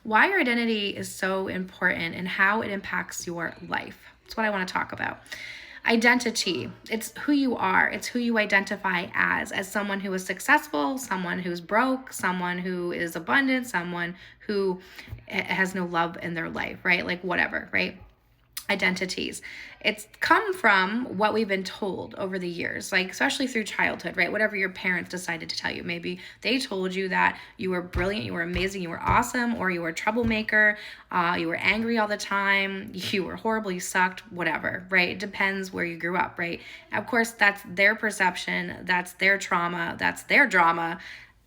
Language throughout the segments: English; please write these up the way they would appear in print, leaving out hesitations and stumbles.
why your identity is so important and how it impacts your life. That's what I want to talk about. Identity, it's who you are. It's who you identify as someone who is successful, someone who's broke, someone who is abundant, someone who has no love in their life, right? Like whatever, right? Identities. It's come from what we've been told over the years, like especially through childhood, right? Whatever your parents decided to tell you. Maybe they told you that you were brilliant, you were amazing, you were awesome, or you were a troublemaker, you were angry all the time, you were horrible, you sucked, whatever, right? It depends where you grew up, right? Of course, that's their perception, that's their trauma, that's their drama.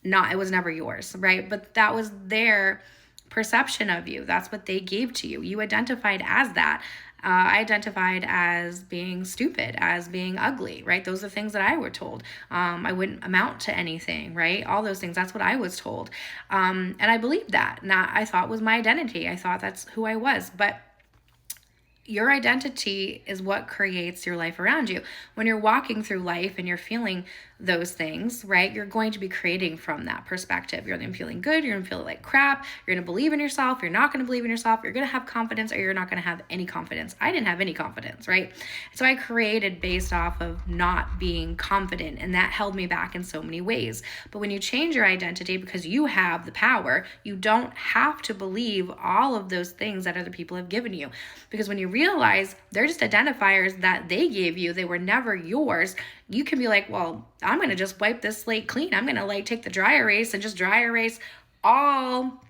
It was never yours, right? But that was their perception of you. That's what they gave to you. You identified as that. I identified as being stupid, as being ugly, right? Those are things that I were told. I wouldn't amount to anything, right? All those things. That's what I was told. And I believed that. And that I thought was my identity. I thought that's who I was. But your identity is what creates your life around you. When you're walking through life and you're feeling those things, right, you're going to be creating from that perspective. You're going to be feeling good. You're going to feel like crap. You're going to believe in yourself. You're not going to believe in yourself. You're going to have confidence or you're not going to have any confidence. I didn't have any confidence, right? So I created based off of not being confident, and that held me back in so many ways. But when you change your identity, because you have the power, you don't have to believe all of those things that other people have given you. Because when you realize they're just identifiers that they gave you, they were never yours, you can be like, well, I'm going to just wipe this slate clean. I'm going to take the dry erase and just dry erase all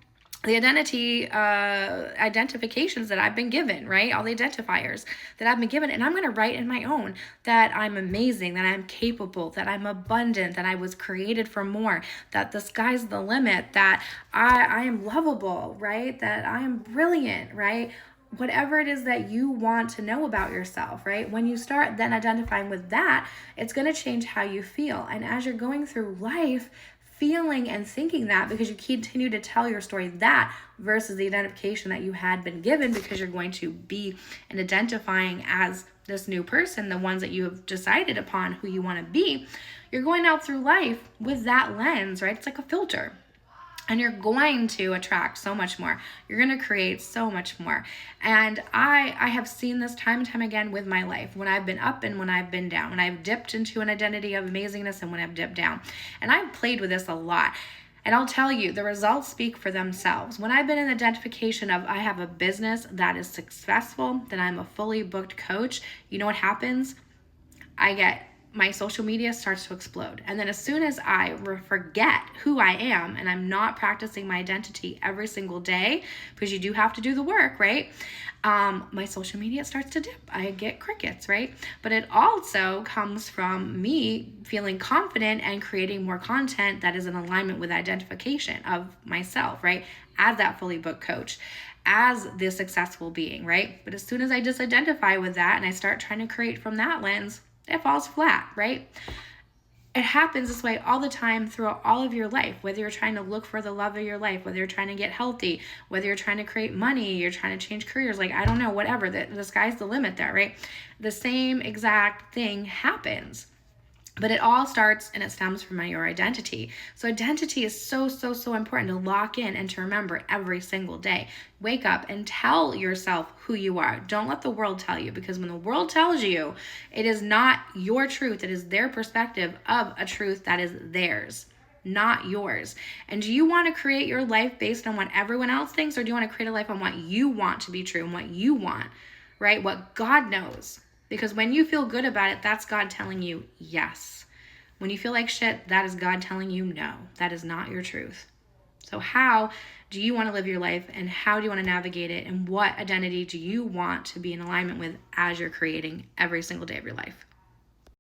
the identifications that I've been given, right? All the identifiers that I've been given. And I'm going to write in my own that I'm amazing, that I'm capable, that I'm abundant, that I was created for more, that the sky's the limit, that I am lovable, right? That I am brilliant, right? Whatever it is that you want to know about yourself, right? When you start then identifying with that, it's going to change how you feel. And as you're going through life, feeling and thinking that, because you continue to tell your story that versus the identification that you had been given, because you're going to be and identifying as this new person, the ones that you have decided upon who you want to be, you're going out through life with that lens, right? It's like a filter. And you're going to attract so much more. You're going to create so much more. And I have seen this time and time again with my life, when I've been up and when I've been down, when I've dipped into an identity of amazingness and when I've dipped down. And I've played with this a lot. And I'll tell you, the results speak for themselves. When I've been in identification of I have a business that is successful, that I'm a fully booked coach, you know what happens? My social media starts to explode. And then as soon as I forget who I am and I'm not practicing my identity every single day, because you do have to do the work, right? My social media starts to dip. I get crickets, right? But it also comes from me feeling confident and creating more content that is in alignment with identification of myself, right? As that fully booked coach, as the successful being, right? But as soon as I disidentify with that and I start trying to create from that lens, it falls flat, right? It happens this way all the time throughout all of your life, whether you're trying to look for the love of your life, whether you're trying to get healthy, whether you're trying to create money, you're trying to change careers, like, I don't know, whatever, the sky's the limit there, right? The same exact thing happens. But it all starts and it stems from your identity. So identity is so, so, so important to lock in and to remember every single day. Wake up and tell yourself who you are. Don't let the world tell you, because when the world tells you, it is not your truth. It is their perspective of a truth that is theirs, not yours. And do you want to create your life based on what everyone else thinks, or do you want to create a life on what you want to be true and what you want, right? What God knows. Because when you feel good about it, that's God telling you yes. When you feel like shit, that is God telling you no. That is not your truth. So how do you want to live your life, and how do you want to navigate it, and what identity do you want to be in alignment with as you're creating every single day of your life?